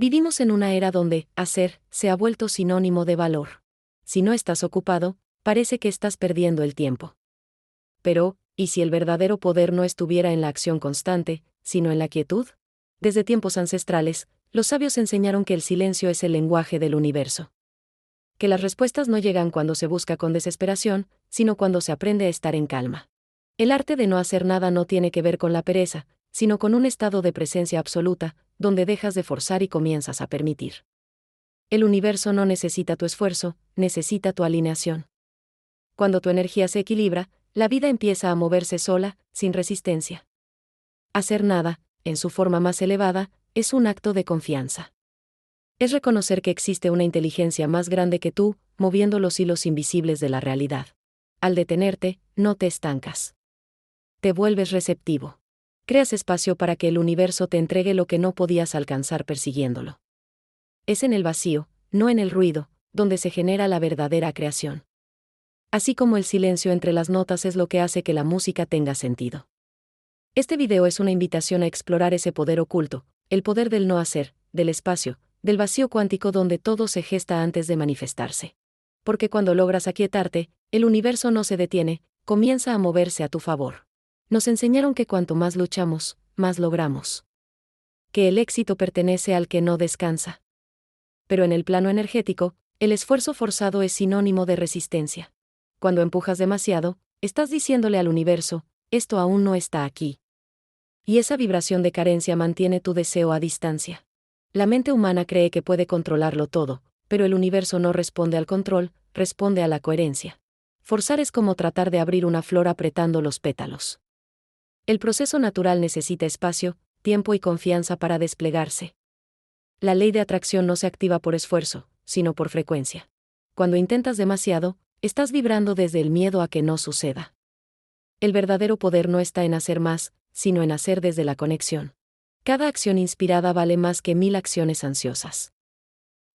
Vivimos en una era donde hacer se ha vuelto sinónimo de valor. Si no estás ocupado, parece que estás perdiendo el tiempo. Pero, ¿y si el verdadero poder no estuviera en la acción constante, sino en la quietud? Desde tiempos ancestrales, los sabios enseñaron que el silencio es el lenguaje del universo. Que las respuestas no llegan cuando se busca con desesperación, sino cuando se aprende a estar en calma. El arte de no hacer nada no tiene que ver con la pereza, sino con un estado de presencia absoluta, donde dejas de forzar y comienzas a permitir. El universo no necesita tu esfuerzo, necesita tu alineación. Cuando tu energía se equilibra, la vida empieza a moverse sola, sin resistencia. Hacer nada, en su forma más elevada, es un acto de confianza. Es reconocer que existe una inteligencia más grande que tú, moviendo los hilos invisibles de la realidad. Al detenerte, no te estancas. Te vuelves receptivo. Creas espacio para que el universo te entregue lo que no podías alcanzar persiguiéndolo. Es en el vacío, no en el ruido, donde se genera la verdadera creación. Así como el silencio entre las notas es lo que hace que la música tenga sentido. Este video es una invitación a explorar ese poder oculto, el poder del no hacer, del espacio, del vacío cuántico donde todo se gesta antes de manifestarse. Porque cuando logras aquietarte, el universo no se detiene, comienza a moverse a tu favor. Nos enseñaron que cuanto más luchamos, más logramos. Que el éxito pertenece al que no descansa. Pero en el plano energético, el esfuerzo forzado es sinónimo de resistencia. Cuando empujas demasiado, estás diciéndole al universo, esto aún no está aquí. Y esa vibración de carencia mantiene tu deseo a distancia. La mente humana cree que puede controlarlo todo, pero el universo no responde al control, responde a la coherencia. Forzar es como tratar de abrir una flor apretando los pétalos. El proceso natural necesita espacio, tiempo y confianza para desplegarse. La ley de atracción no se activa por esfuerzo, sino por frecuencia. Cuando intentas demasiado, estás vibrando desde el miedo a que no suceda. El verdadero poder no está en hacer más, sino en hacer desde la conexión. Cada acción inspirada vale más que 1000 acciones ansiosas.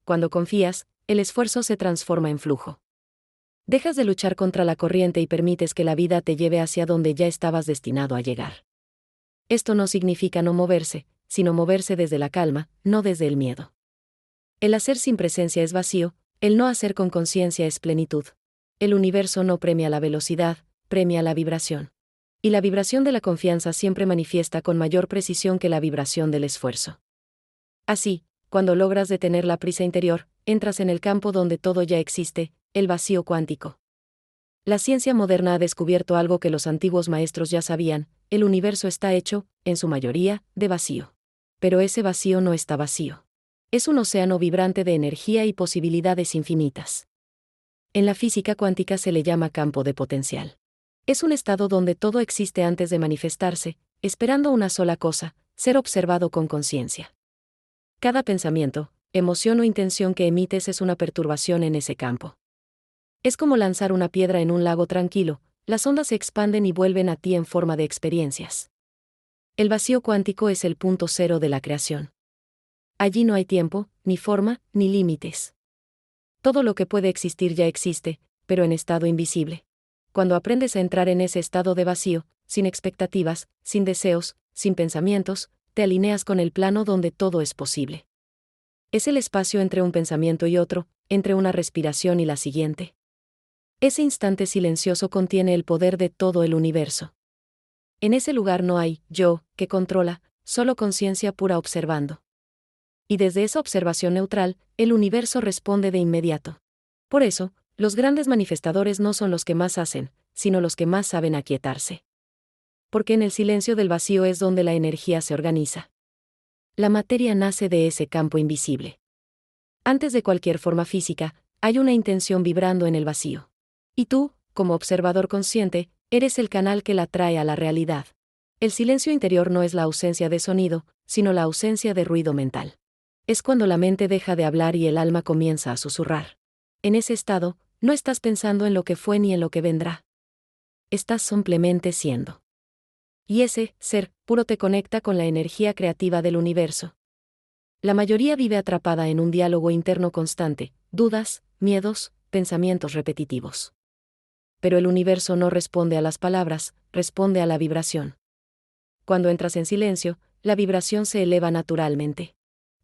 Cuando confías, el esfuerzo se transforma en flujo. Dejas de luchar contra la corriente y permites que la vida te lleve hacia donde ya estabas destinado a llegar. Esto no significa no moverse, sino moverse desde la calma, no desde el miedo. El hacer sin presencia es vacío, el no hacer con conciencia es plenitud. El universo no premia la velocidad, premia la vibración. Y la vibración de la confianza siempre manifiesta con mayor precisión que la vibración del esfuerzo. Así, cuando logras detener la prisa interior, entras en el campo donde todo ya existe, el vacío cuántico. La ciencia moderna ha descubierto algo que los antiguos maestros ya sabían: el universo está hecho, en su mayoría, de vacío. Pero ese vacío no está vacío. Es un océano vibrante de energía y posibilidades infinitas. En la física cuántica se le llama campo de potencial. Es un estado donde todo existe antes de manifestarse, esperando una sola cosa: ser observado con conciencia. Cada pensamiento, emoción o intención que emites es una perturbación en ese campo. Es como lanzar una piedra en un lago tranquilo, las ondas se expanden y vuelven a ti en forma de experiencias. El vacío cuántico es el punto cero de la creación. Allí no hay tiempo, ni forma, ni límites. Todo lo que puede existir ya existe, pero en estado invisible. Cuando aprendes a entrar en ese estado de vacío, sin expectativas, sin deseos, sin pensamientos, te alineas con el plano donde todo es posible. Es el espacio entre un pensamiento y otro, entre una respiración y la siguiente. Ese instante silencioso contiene el poder de todo el universo. En ese lugar no hay yo que controla, solo conciencia pura observando. Y desde esa observación neutral, el universo responde de inmediato. Por eso, los grandes manifestadores no son los que más hacen, sino los que más saben aquietarse. Porque en el silencio del vacío es donde la energía se organiza. La materia nace de ese campo invisible. Antes de cualquier forma física, hay una intención vibrando en el vacío. Y tú, como observador consciente, eres el canal que la trae a la realidad. El silencio interior no es la ausencia de sonido, sino la ausencia de ruido mental. Es cuando la mente deja de hablar y el alma comienza a susurrar. En ese estado, no estás pensando en lo que fue ni en lo que vendrá. Estás simplemente siendo. Y ese ser puro te conecta con la energía creativa del universo. La mayoría vive atrapada en un diálogo interno constante, dudas, miedos, pensamientos repetitivos. Pero el universo no responde a las palabras, responde a la vibración. Cuando entras en silencio, la vibración se eleva naturalmente.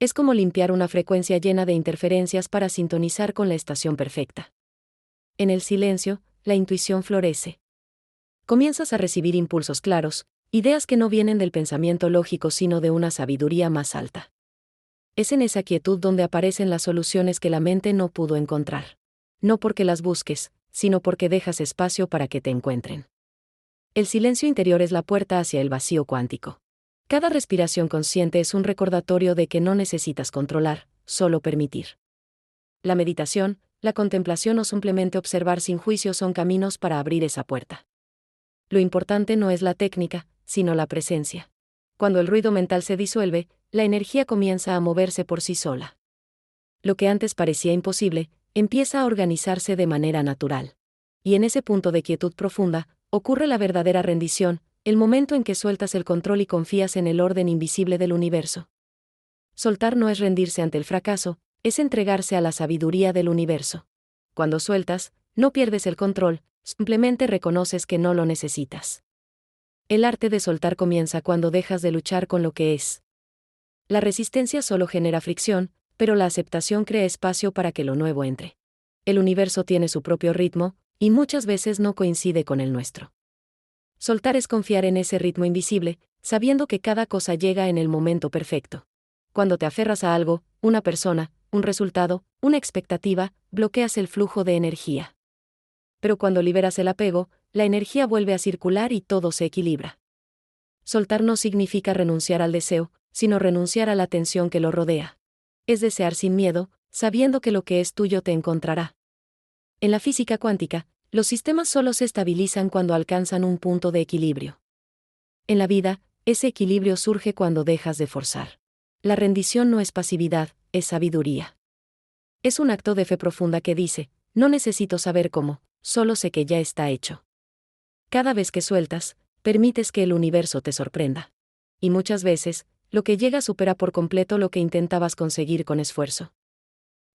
Es como limpiar una frecuencia llena de interferencias para sintonizar con la estación perfecta. En el silencio, la intuición florece. Comienzas a recibir impulsos claros, ideas que no vienen del pensamiento lógico sino de una sabiduría más alta. Es en esa quietud donde aparecen las soluciones que la mente no pudo encontrar. No porque las busques, sino porque dejas espacio para que te encuentren. El silencio interior es la puerta hacia el vacío cuántico. Cada respiración consciente es un recordatorio de que no necesitas controlar, solo permitir. La meditación, la contemplación o simplemente observar sin juicio son caminos para abrir esa puerta. Lo importante no es la técnica, sino la presencia. Cuando el ruido mental se disuelve, la energía comienza a moverse por sí sola. Lo que antes parecía imposible, empieza a organizarse de manera natural. Y en ese punto de quietud profunda, ocurre la verdadera rendición, el momento en que sueltas el control y confías en el orden invisible del universo. Soltar no es rendirse ante el fracaso, es entregarse a la sabiduría del universo. Cuando sueltas, no pierdes el control, simplemente reconoces que no lo necesitas. El arte de soltar comienza cuando dejas de luchar con lo que es. La resistencia solo genera fricción, pero la aceptación crea espacio para que lo nuevo entre. El universo tiene su propio ritmo, y muchas veces no coincide con el nuestro. Soltar es confiar en ese ritmo invisible, sabiendo que cada cosa llega en el momento perfecto. Cuando te aferras a algo, una persona, un resultado, una expectativa, bloqueas el flujo de energía. Pero cuando liberas el apego, la energía vuelve a circular y todo se equilibra. Soltar no significa renunciar al deseo, sino renunciar a la tensión que lo rodea. Es desear sin miedo, sabiendo que lo que es tuyo te encontrará. En la física cuántica, los sistemas solo se estabilizan cuando alcanzan un punto de equilibrio. En la vida, ese equilibrio surge cuando dejas de forzar. La rendición no es pasividad, es sabiduría. Es un acto de fe profunda que dice, no necesito saber cómo, solo sé que ya está hecho. Cada vez que sueltas, permites que el universo te sorprenda. Y muchas veces, lo que llega supera por completo lo que intentabas conseguir con esfuerzo.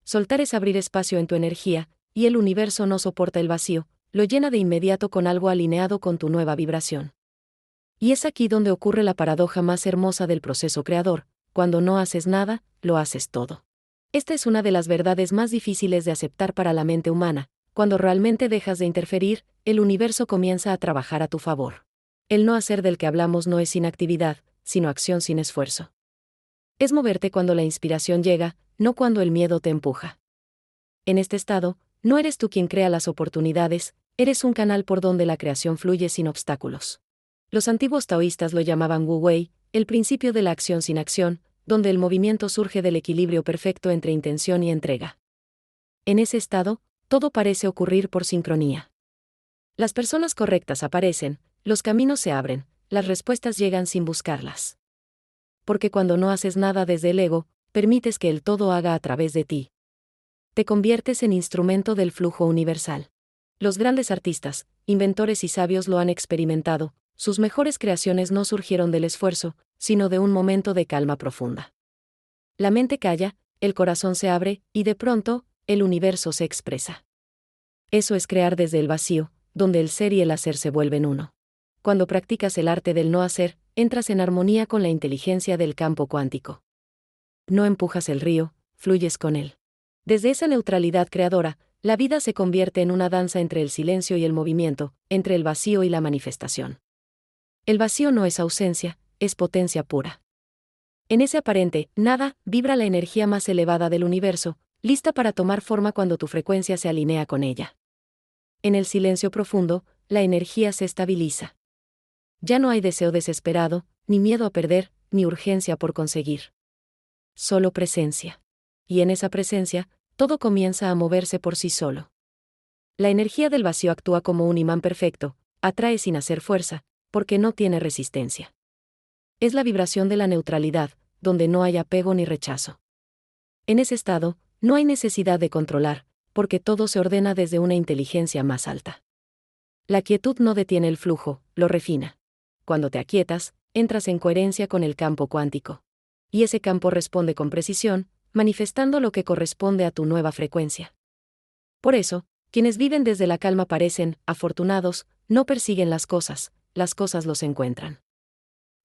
Soltar es abrir espacio en tu energía, y el universo no soporta el vacío, lo llena de inmediato con algo alineado con tu nueva vibración. Y es aquí donde ocurre la paradoja más hermosa del proceso creador: cuando no haces nada, lo haces todo. Esta es una de las verdades más difíciles de aceptar para la mente humana. Cuando realmente dejas de interferir, el universo comienza a trabajar a tu favor. El no hacer del que hablamos no es inactividad, sino acción sin esfuerzo. Es moverte cuando la inspiración llega, no cuando el miedo te empuja. En este estado, no eres tú quien crea las oportunidades, eres un canal por donde la creación fluye sin obstáculos. Los antiguos taoístas lo llamaban Wu Wei, el principio de la acción sin acción, donde el movimiento surge del equilibrio perfecto entre intención y entrega. En ese estado, todo parece ocurrir por sincronía. Las personas correctas aparecen, los caminos se abren, las respuestas llegan sin buscarlas. Porque cuando no haces nada desde el ego, permites que el todo haga a través de ti. Te conviertes en instrumento del flujo universal. Los grandes artistas, inventores y sabios lo han experimentado, sus mejores creaciones no surgieron del esfuerzo, sino de un momento de calma profunda. La mente calla, el corazón se abre, y de pronto, el universo se expresa. Eso es crear desde el vacío, donde el ser y el hacer se vuelven uno. Cuando practicas el arte del no hacer, entras en armonía con la inteligencia del campo cuántico. No empujas el río, fluyes con él. Desde esa neutralidad creadora, la vida se convierte en una danza entre el silencio y el movimiento, entre el vacío y la manifestación. El vacío no es ausencia, es potencia pura. En ese aparente nada vibra la energía más elevada del universo, lista para tomar forma cuando tu frecuencia se alinea con ella. En el silencio profundo, la energía se estabiliza. Ya no hay deseo desesperado, ni miedo a perder, ni urgencia por conseguir. Solo presencia. Y en esa presencia, todo comienza a moverse por sí solo. La energía del vacío actúa como un imán perfecto, atrae sin hacer fuerza, porque no tiene resistencia. Es la vibración de la neutralidad, donde no hay apego ni rechazo. En ese estado, no hay necesidad de controlar, porque todo se ordena desde una inteligencia más alta. La quietud no detiene el flujo, lo refina. Cuando te aquietas, entras en coherencia con el campo cuántico. Y ese campo responde con precisión, manifestando lo que corresponde a tu nueva frecuencia. Por eso, quienes viven desde la calma parecen afortunados, no persiguen las cosas los encuentran.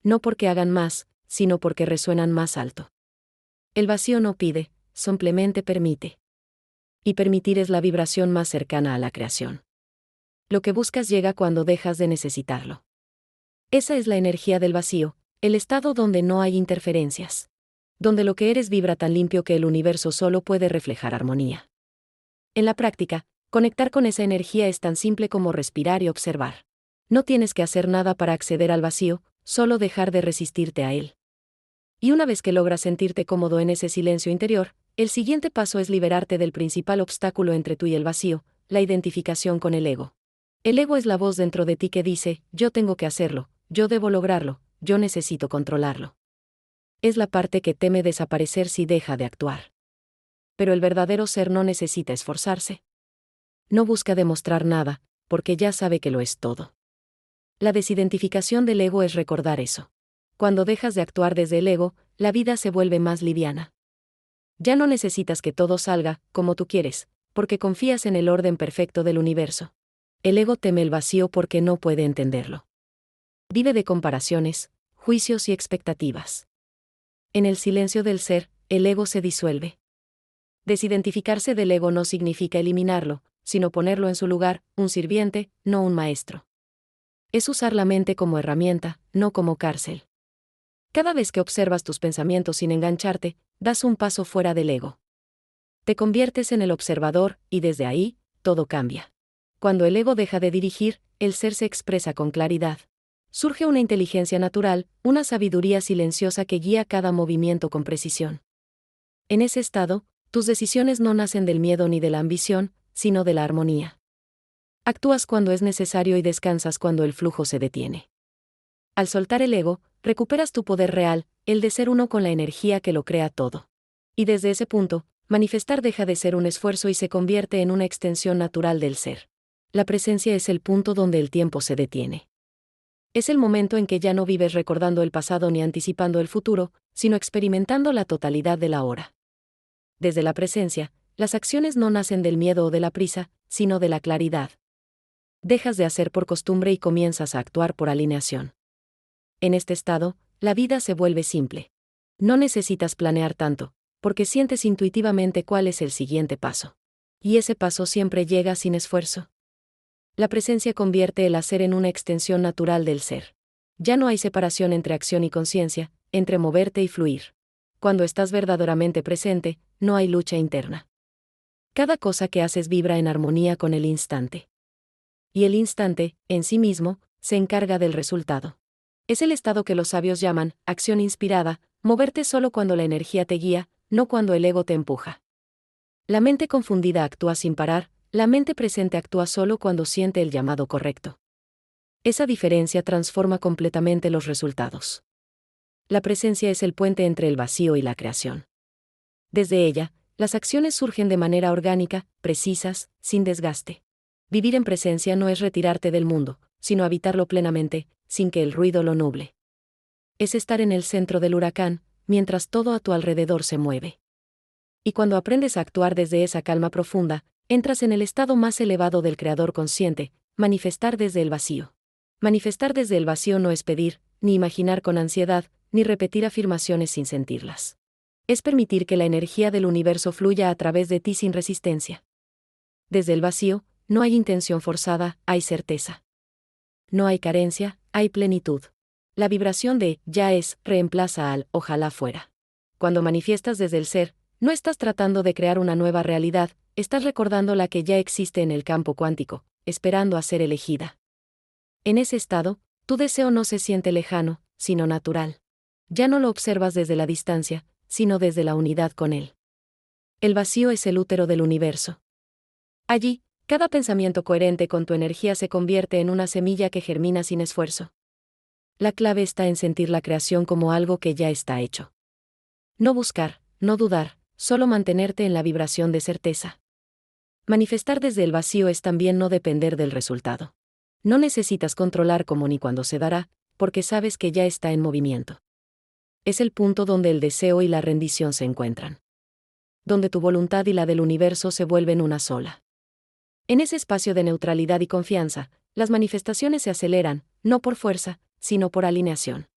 No porque hagan más, sino porque resuenan más alto. El vacío no pide, simplemente permite. Y permitir es la vibración más cercana a la creación. Lo que buscas llega cuando dejas de necesitarlo. Esa es la energía del vacío, el estado donde no hay interferencias. Donde lo que eres vibra tan limpio que el universo solo puede reflejar armonía. En la práctica, conectar con esa energía es tan simple como respirar y observar. No tienes que hacer nada para acceder al vacío, solo dejar de resistirte a él. Y una vez que logras sentirte cómodo en ese silencio interior, el siguiente paso es liberarte del principal obstáculo entre tú y el vacío, la identificación con el ego. El ego es la voz dentro de ti que dice, yo tengo que hacerlo, yo debo lograrlo, yo necesito controlarlo. Es la parte que teme desaparecer si deja de actuar. Pero el verdadero ser no necesita esforzarse. No busca demostrar nada, porque ya sabe que lo es todo. La desidentificación del ego es recordar eso. Cuando dejas de actuar desde el ego, la vida se vuelve más liviana. Ya no necesitas que todo salga como tú quieres, porque confías en el orden perfecto del universo. El ego teme el vacío porque no puede entenderlo. Vive de comparaciones, juicios y expectativas. En el silencio del ser, el ego se disuelve. Desidentificarse del ego no significa eliminarlo, sino ponerlo en su lugar, un sirviente, no un maestro. Es usar la mente como herramienta, no como cárcel. Cada vez que observas tus pensamientos sin engancharte, das un paso fuera del ego. Te conviertes en el observador, y desde ahí, todo cambia. Cuando el ego deja de dirigir, el ser se expresa con claridad. Surge una inteligencia natural, una sabiduría silenciosa que guía cada movimiento con precisión. En ese estado, tus decisiones no nacen del miedo ni de la ambición, sino de la armonía. Actúas cuando es necesario y descansas cuando el flujo se detiene. Al soltar el ego, recuperas tu poder real, el de ser uno con la energía que lo crea todo. Y desde ese punto, manifestar deja de ser un esfuerzo y se convierte en una extensión natural del ser. La presencia es el punto donde el tiempo se detiene. Es el momento en que ya no vives recordando el pasado ni anticipando el futuro, sino experimentando la totalidad de la hora. Desde la presencia, las acciones no nacen del miedo o de la prisa, sino de la claridad. Dejas de hacer por costumbre y comienzas a actuar por alineación. En este estado, la vida se vuelve simple. No necesitas planear tanto, porque sientes intuitivamente cuál es el siguiente paso. Y ese paso siempre llega sin esfuerzo. La presencia convierte el hacer en una extensión natural del ser. Ya no hay separación entre acción y conciencia, entre moverte y fluir. Cuando estás verdaderamente presente, no hay lucha interna. Cada cosa que haces vibra en armonía con el instante. Y el instante, en sí mismo, se encarga del resultado. Es el estado que los sabios llaman acción inspirada, moverte solo cuando la energía te guía, no cuando el ego te empuja. La mente confundida actúa sin parar, la mente presente actúa solo cuando siente el llamado correcto. Esa diferencia transforma completamente los resultados. La presencia es el puente entre el vacío y la creación. Desde ella, las acciones surgen de manera orgánica, precisas, sin desgaste. Vivir en presencia no es retirarte del mundo, sino habitarlo plenamente, sin que el ruido lo nuble. Es estar en el centro del huracán, mientras todo a tu alrededor se mueve. Y cuando aprendes a actuar desde esa calma profunda, entras en el estado más elevado del creador consciente, manifestar desde el vacío. Manifestar desde el vacío no es pedir, ni imaginar con ansiedad, ni repetir afirmaciones sin sentirlas. Es permitir que la energía del universo fluya a través de ti sin resistencia. Desde el vacío, no hay intención forzada, hay certeza. No hay carencia, hay plenitud. La vibración de ya es reemplaza al ojalá fuera. Cuando manifiestas desde el ser, no estás tratando de crear una nueva realidad, estás recordando la que ya existe en el campo cuántico, esperando a ser elegida. En ese estado, tu deseo no se siente lejano, sino natural. Ya no lo observas desde la distancia, sino desde la unidad con él. El vacío es el útero del universo. Allí, cada pensamiento coherente con tu energía se convierte en una semilla que germina sin esfuerzo. La clave está en sentir la creación como algo que ya está hecho. No buscar, no dudar, solo mantenerte en la vibración de certeza. Manifestar desde el vacío es también no depender del resultado. No necesitas controlar cómo ni cuándo se dará, porque sabes que ya está en movimiento. Es el punto donde el deseo y la rendición se encuentran. Donde tu voluntad y la del universo se vuelven una sola. En ese espacio de neutralidad y confianza, las manifestaciones se aceleran, no por fuerza, sino por alineación.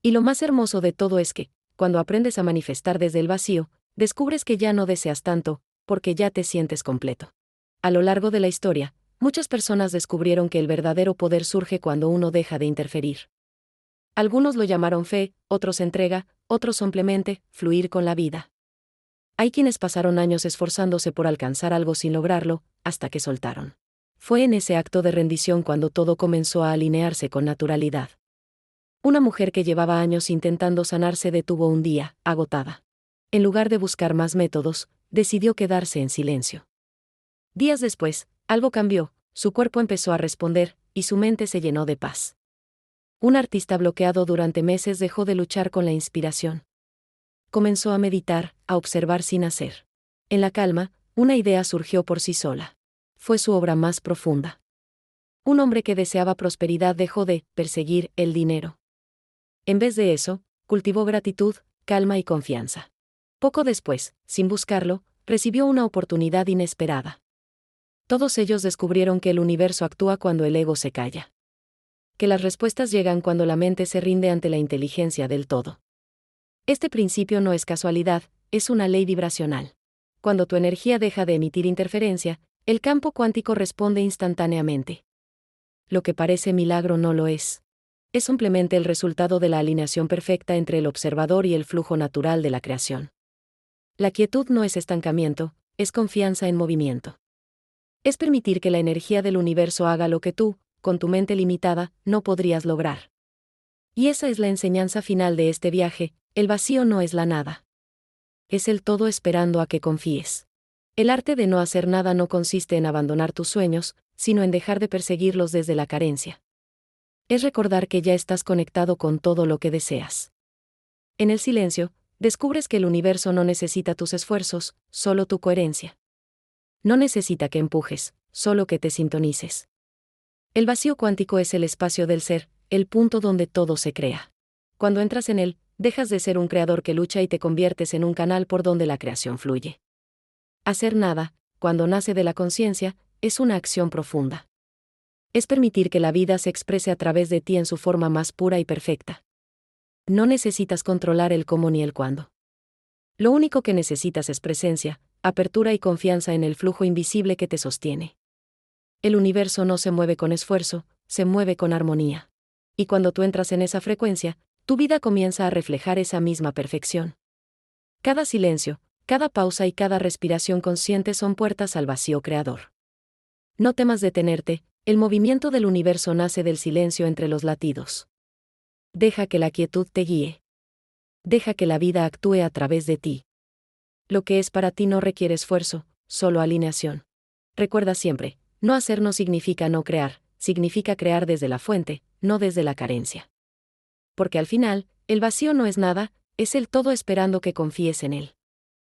Y lo más hermoso de todo es que, Cuando aprendes a manifestar desde el vacío, descubres que ya no deseas tanto, porque ya te sientes completo. A lo largo de la historia, muchas personas descubrieron que el verdadero poder surge cuando uno deja de interferir. Algunos lo llamaron fe, otros entrega, otros simplemente fluir con la vida. Hay quienes pasaron años esforzándose por alcanzar algo sin lograrlo, hasta que soltaron. Fue en ese acto de rendición cuando todo comenzó a alinearse con naturalidad. Una mujer que llevaba años intentando sanar se detuvo un día, agotada. En lugar de buscar más métodos, decidió quedarse en silencio. Días después, algo cambió, su cuerpo empezó a responder, y su mente se llenó de paz. Un artista bloqueado durante meses dejó de luchar con la inspiración. Comenzó a meditar, a observar sin hacer. En la calma, una idea surgió por sí sola. Fue su obra más profunda. Un hombre que deseaba prosperidad dejó de perseguir el dinero. En vez de eso, cultivó gratitud, calma y confianza. Poco después, sin buscarlo, recibió una oportunidad inesperada. Todos ellos descubrieron que el universo actúa cuando el ego se calla. Que las respuestas llegan cuando la mente se rinde ante la inteligencia del todo. Este principio no es casualidad, es una ley vibracional. Cuando tu energía deja de emitir interferencia, el campo cuántico responde instantáneamente. Lo que parece milagro no lo es. Es simplemente el resultado de la alineación perfecta entre el observador y el flujo natural de la creación. La quietud no es estancamiento, es confianza en movimiento. Es permitir que la energía del universo haga lo que tú, con tu mente limitada, no podrías lograr. Y esa es la enseñanza final de este viaje: el vacío no es la nada. Es el todo esperando a que confíes. El arte de no hacer nada no consiste en abandonar tus sueños, sino en dejar de perseguirlos desde la carencia. Es recordar que ya estás conectado con todo lo que deseas. En el silencio, descubres que el universo no necesita tus esfuerzos, solo tu coherencia. No necesita que empujes, solo que te sintonices. El vacío cuántico es el espacio del ser, el punto donde todo se crea. Cuando entras en él, dejas de ser un creador que lucha y te conviertes en un canal por donde la creación fluye. Hacer nada, cuando nace de la conciencia, es una acción profunda. Es permitir que la vida se exprese a través de ti en su forma más pura y perfecta. No necesitas controlar el cómo ni el cuándo. Lo único que necesitas es presencia, apertura y confianza en el flujo invisible que te sostiene. El universo no se mueve con esfuerzo, se mueve con armonía. Y cuando tú entras en esa frecuencia, tu vida comienza a reflejar esa misma perfección. Cada silencio, cada pausa y cada respiración consciente son puertas al vacío creador. No temas detenerte, el movimiento del universo nace del silencio entre los latidos. Deja que la quietud te guíe. Deja que la vida actúe a través de ti. Lo que es para ti no requiere esfuerzo, solo alineación. Recuerda siempre, no hacer no significa no crear, significa crear desde la fuente, no desde la carencia. Porque al final, el vacío no es nada, es el todo esperando que confíes en él.